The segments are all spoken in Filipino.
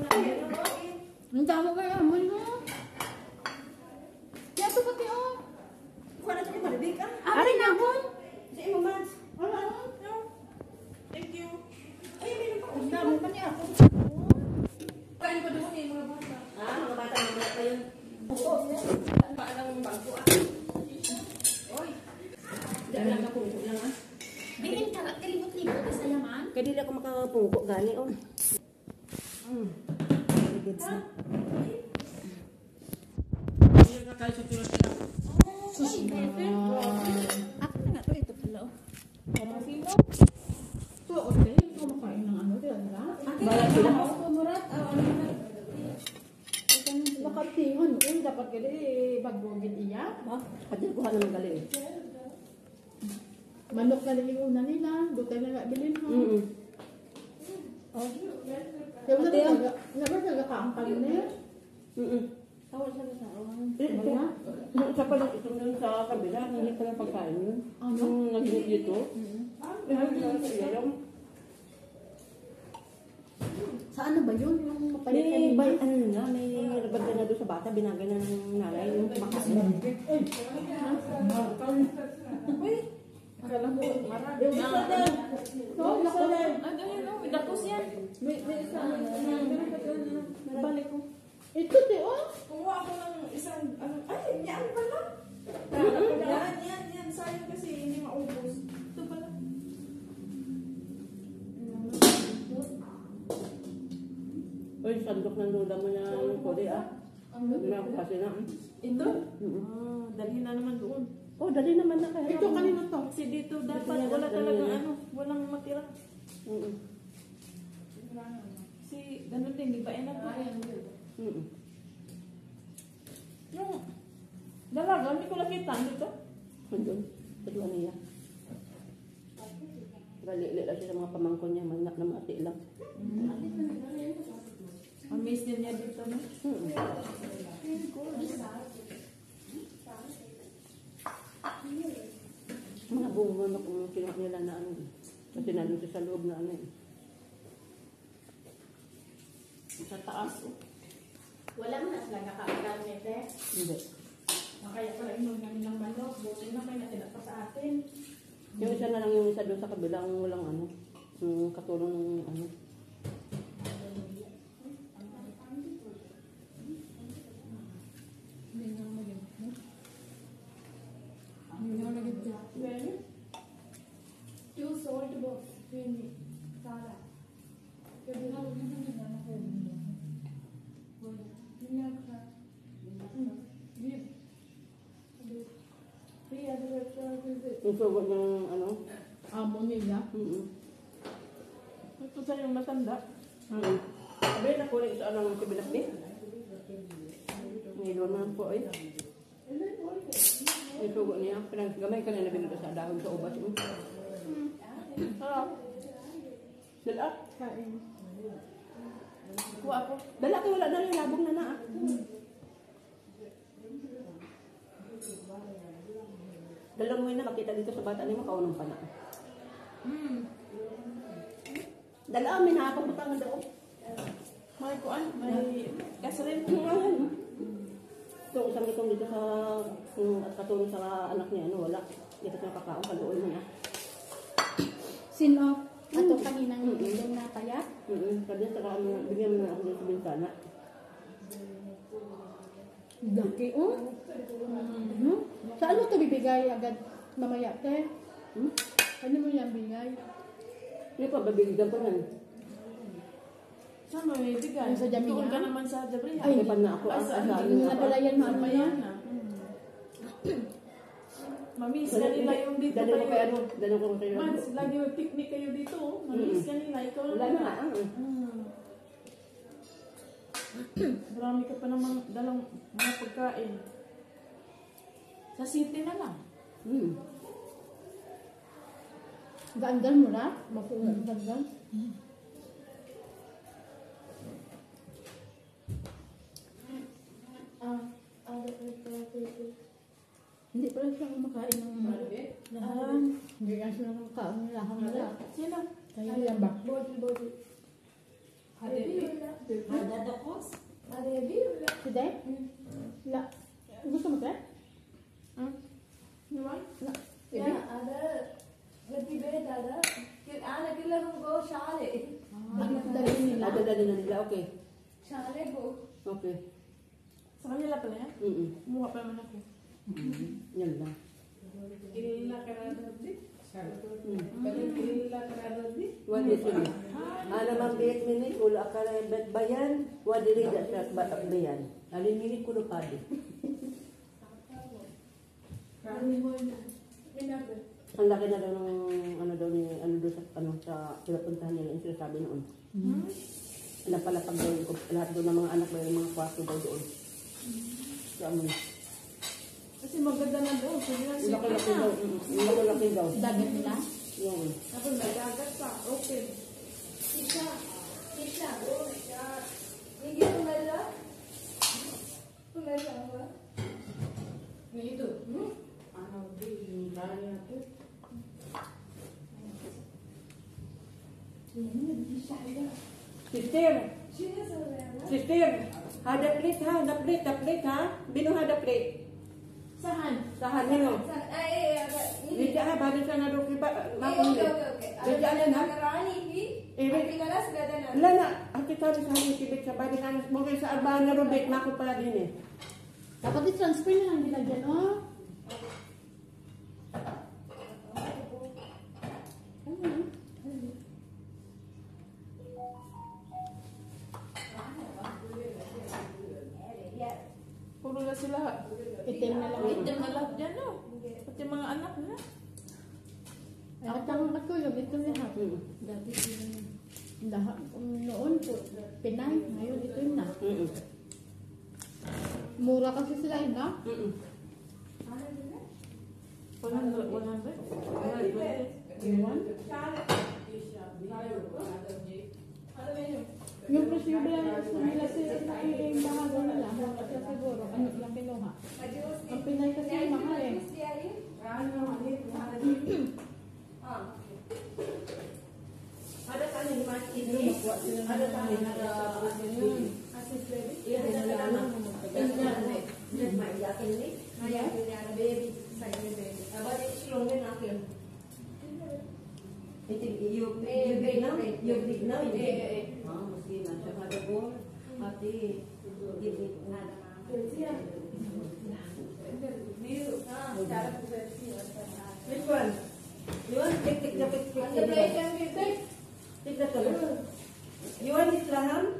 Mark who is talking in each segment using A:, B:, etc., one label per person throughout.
A: Ang damo kaya mo no. Kaya to pati oh.
B: Kuha na ito kay Maribik ah.
A: Ari na hon.
B: Sa imo man.
A: Ano?
B: Thank you. Ay, meron pa.
A: Ang damo pa niya ako.
B: Kain pa doon eh, mga bata. Ah, mga bata na mga pa yun. Oo. Paalang bangko ah. Oy. Diyan lang ako lang ah.
A: Dingin ka, kalibot-libot sa yaman.
B: Kaya dili ako makapungko gani oh. Good sa. Hindi ka kayo sa tulad sila.
A: Sus. Ako na nga to ito pala.
B: Parang sino?
A: To okay, ito makain ng ano dito na.
B: Bala sila.
A: Ako murat. Nakatingon, dapat gali bagbogit iya.
B: Pati kuha naman gali.
A: Manok na lang yung una nila, doon na nga bilhin mo. Oh. Kaya wala talaga kaangkal niya. Tawag siya sa awan.
B: Sa pala ito nun sa kabila, hindi pala pagkain yun.
A: Ano?
B: Yung naging dito.
A: Sa ano ba yun? Yung mapalit
B: May bay, ano na, may nabagay na doon sa bata, binagay na ng nanay, yung makain.
A: Uy! Akala mo, marami.
B: Yung isa na.
A: Oo, lako na.
B: Ano yun, no? May datos yan.
A: May isa na.
B: Nabalik ko.
A: Ito, te, oh.
C: Kumuha ako ng isang, ano, ay, yan pala. Yan, sayang kasi hindi maubos. Ito pala.
B: Uy, sandok ng lula mo na yung kode, ah. May ako kasi na.
C: Ito? Dalhin na naman doon.
B: Oh, dali naman na kaya.
A: Ito, kanino to?
C: Kasi dito dapat wala talagang ano, walang matira. Si, ganun din, di ba? Enak ko. Yung dalaga, hindi ko nakita dito.
B: Andun, dalawa niya. Gali-li lang siya sa mga pamangkon niya, manak na mati lang.
C: Amaze din niya dito, no?
B: Mga bungo na kung kinuha nila na ano. Kasi nandun siya sa loob na ano eh. Sa taas oh.
A: Wala mo na sila nakakagal nito.
B: Hindi.
A: Kaya pala inom namin ng manok. Buti na may natila pa sa atin.
B: Yung isa na lang yung isa doon sa kabilang walang ano. Yung katulong ng ano.
A: Two salt box. Sala.
B: Yung sugot ng ano.
A: Amo nila.
C: Ito sa yung matanda.
B: Sabi na po rin sa anong kabilang din. Ngayon naman po ay. Yung sugot niya. Parang gamay ka na nabinito sa dahon sa ubas. Dala?
A: Kain.
C: Kuha ako.
B: Dala ka wala na rin labong na na ah. Dalang mo yun na makita dito sa bata niya makaunong pa na. Dala amin nakakabutangan daw.
C: May kuan, may gasoline.
B: So isang itong dito sa at katulong sa anak niya ano wala. Dito sa kakaon kaluoy mo na.
A: Sino? Ato kaninang yung na kaya?
B: Kasi saka bigyan mo na ako sa bintana.
A: Daki, oh. Sa ano ito bibigay agad mamaya, te? Ano mo yan bigay?
B: Hindi pa, babigyan ko yan.
C: Saan mo may bigay?
A: Sa Jamia?
C: Doon ka naman sa Jabriha.
B: Ay, pa na ako.
A: Yung napalayan mo ano yan?
C: Mamiss ka nila yung dito
B: Dali ko kayo ano? Dali ko kayo ano?
C: Mans, lagi may picnic kayo dito. Mamiss ka nila. Ikaw
B: Wala na nga.
C: Marami ka pa namang dalang mga pagkain. Sa city na lang.
A: Gandal mo na? Mapulang gandal? Hindi pala siya kumakain ng hindi nga sila kumakain ng lahang nila.
C: Sino?
A: Kaya yan ba?
C: Body.
B: Ada dokos?
A: Today? La. Gusto mo ba?
C: Diba?
A: La.
D: Ja, lebih beda ada. Anak kita go shale.
A: Dali nila.
B: Dala na nila, okay.
D: Shale go.
B: Okay.
C: Sa kanila pala yan? Kumuha pa naman ako.
B: Yan lang. Wadi sila. Ano mang biyat minit, wala ka na bet bayan, wadi rin sa bayan. Alin minit ko padi. Ang laki na daw ng ano daw ni ano doon sa pinapuntahan nila yung sinasabi noon. Napalapag daw yung lahat doon ng mga anak daw yung mga kwarto daw doon. So ano.
C: Kasi maganda na doon. Sige na siya.
B: Laki-laki daw. Laki-laki daw.
A: Dagat nila?
B: Yun.
C: Tapos may dagat pa. Open.
D: Isha. Oh my god. Hindi pumala. Pumala ba?
C: Ito. Ano din? Yung dali natin.
B: Sister!
D: Sino sa wala?
B: Sister! Hada plate ha? Na plate ha? Bino hada plate?
C: Saan?
B: Sahan nino?
D: Ini.
B: Tidak ha? Balik sa na doon kiba?
D: Okay.
B: Jadi ano na?
D: Rani ini. Tapi kalau sudah ada
B: Wala na. Ati kami sa hangin kibit sa balik na. Mungkin sa arbahan na rubik. Mako pala din eh.
A: Dapat i-transfer na lang nila dyan, oh.
C: Puro na sila.
A: Itim na lang.
C: Itim na lahat dyan, no? Pati mga anak nila.
A: At ang matulog, ito lahat. Dati sila na. Lahat. Noon po, Pinay. Ngayon, ito yun na. Mura kasi sila yun, no?
C: 100. 100?
A: Iwan. Yung presyo ba lang nila sila yung bahago nila. Mura sila siguro. Ano lang kinuha. Ang Pinay kasi yung mahal eh.
B: Ada tanya di mana ini? Ada tanya ada asis baby. Iya ada dalam. Ini mai yakin ni. Mai yakin ni ada baby. Saya baby. Abang ini silongnya nakil. Itu you big now. Ah mesti macam ada bol. Hati ini nada. Which one? You want pick. Tignan ka ba? You want this laham?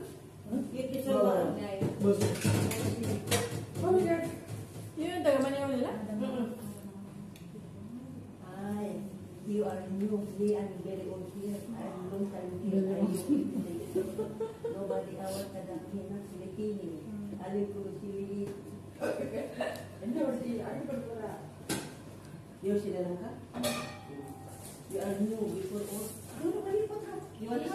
B: Get this one.
C: Oh my God. Yun yung taga Manila nila?
B: Hi. You are new. We are very old here. I'm long time here. Nobody awat ka na hina Filipino. Alim ko si You're Sri Lanka? You are new before all. You want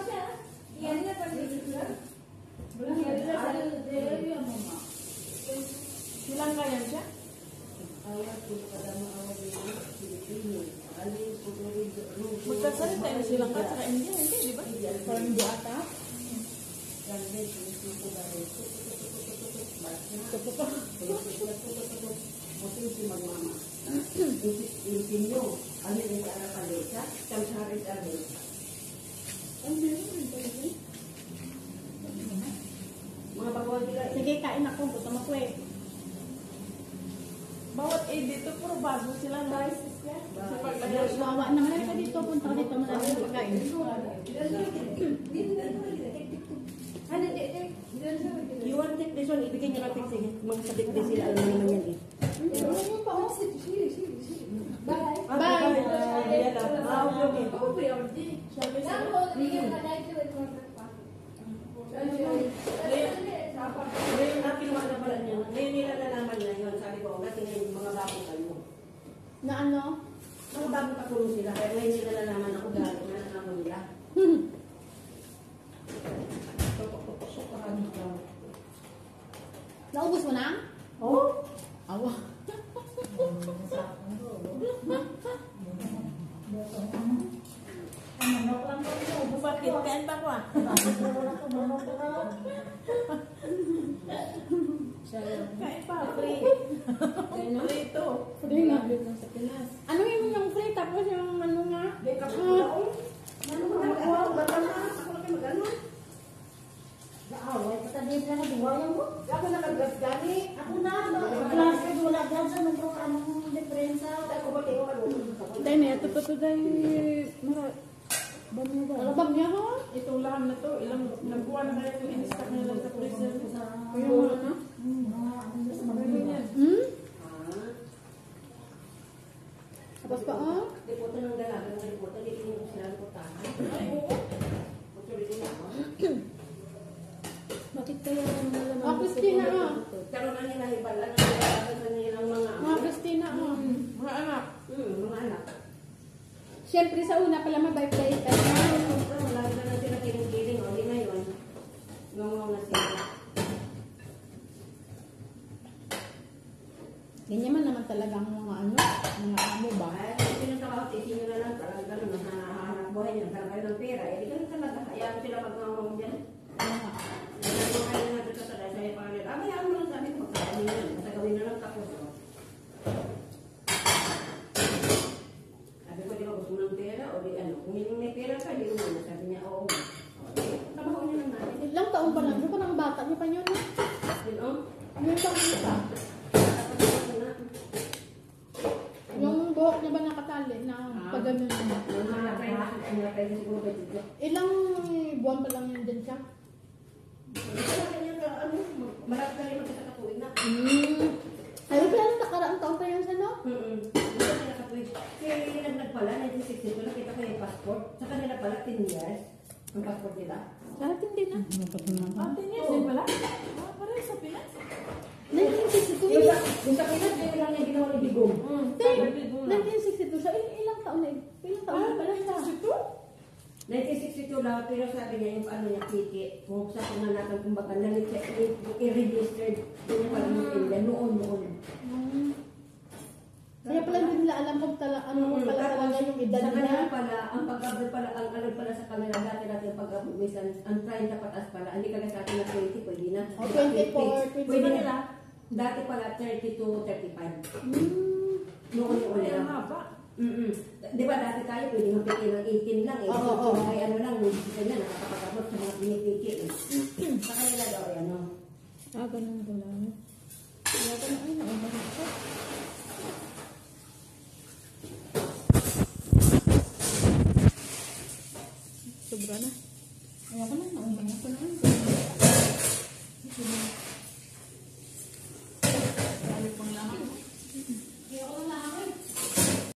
C: Silang kaya siya?
B: awat ko kada maawat ni Filipino. Alim ko
C: Magkasalita na silang ka sa India, hindi, di ba?
A: Parang hindi ata.
B: Mungkin si magmama. Intinyo, ano yung anak kalesa, kamsaris amin. Mga bagawan sila.
A: Sige, kain ako. Gutom ako eh.
C: Bawat dito, puro bago silang guys. Sa paglagay.
A: Wawa naman ka dito. Punta ka dito. Maraming pagkain.
B: You want take this one, ibigay niya kapit sige. Magsadik din sila, alam naman yan eh.
D: Bye.
A: Bye.
B: Ayan lang. Okay. Ngayon na kinuha na pala niya. Ngayon nila nalaman niya yun. Sabi ko, kasi ngayon mga bagong kayo.
A: Na ano?
B: Mga bagong katulong sila. Kaya ngayon nila nalaman ako dahil na nalaman nila.
A: Naubos mo na?
B: Oh?
A: Awa.
C: bakit? Kain pa ko ah. Kain pa, free. Free ito.
A: Free nga. Ano yung free tapos yung ano nga?
B: Ano mo na ako? Bata na. Ako na kayo mag-ano?
D: Gaaway, patadid na nga duwayan mo.
B: Ako nakagas gani.
D: Ako na, klase wala dyan sa nung anong diferensya.
B: Ako ba kayo mag-ano?
A: Dahil may ito dahil alabang niya ha?
C: Itong laham na to, ilang nagbuwan na kayo yung in-stock nila sa freezer.
A: Kaya mo na? Tapos pa oh?
B: Liputan ng dalaga ng liputan. Hindi ko sila liputan.
A: Bakit kaya malaman? Christina ah.
B: Karoon na nila hibalan ng dalaga sa nilang mga
A: Christina ah.
C: Mga anak.
B: mga anak.
A: Siyempre sa una pala mabait tayo.
B: Lagi na lang sila kiling-kiling. O, di ngayon. Ngongaw na sila.
A: Ganyan man naman talaga ang mga ano, mga amo ba?
B: Ay, pinagtrabaho, tisin nyo na lang. Talagang gano'n. Nahanap buhay niyo. Parang kayo ng pera. Eh, di ganun talaga. Hayaan sila pag-ngongaw dyan. Nagkakain na dito sa dahil sa pangalan. Hayaan mo lang sabi ko. Magkakain nyo yan. Basta gawin na lang tapos. O. Sabi ko, di ba gusto mo ng pera? O di ano? Kung may pera ka, di mo na. Sabi niya, oo. Trabaho niyo lang natin.
A: Ilang taon pa lang, parang bata niya pa yun.
B: Yun, o.
A: Yung taon niya pa. Yung buhok niya ba nakatali na pag ganun na? Ilang buwan pa lang yun dyan siya?
B: Marami ka rin magkakatuwin na.
A: Ayun pala nakaraang taon pa yun siya, no?
B: Kaya nagpala, 1962, nakita ko yung passport. Sa kanila pala, 10 years. Ang passport nila.
A: Lahat hindi na.
C: Atin yes, din pala. Parang sa Pinas.
A: 1962
B: Yung sa Pinas, yun lang yung ginawa ni Bigong.
A: 1962 siya. Ilang taon na ilang taon na pala siya?
B: 1962 lang, pero sabi niya yung ano niya, kiki, kung sa natin kumbaga, i-registered, yun pala yung India, noon.
A: Kaya pala hindi nila alam kung ano pala talaga yung edad
B: Sa kanila
A: nila.
B: pala, ang pag-abroad pala, ang alam pala sa kanila, dati natin yung pag-abroad, minsan, ang 30 patas pala, hindi kagaya sa atin na 20, pwede na.
A: O 24,
B: Pwede nila. Dati pala, 30 to 35. Noon yung
C: Ay,
B: ulit.
C: ang haba.
B: Di ba dati tayo pwede mapikin ng 18 lang eh.
A: Oo.
B: Ay ano lang, isa na nakakapag-abot sa mga pinipiki eh. Sa kanila daw, ano.
A: Ganun pala. Kaya ko na, ay, naubos ko. Sobra na. Kaya ko na, naubos ko na.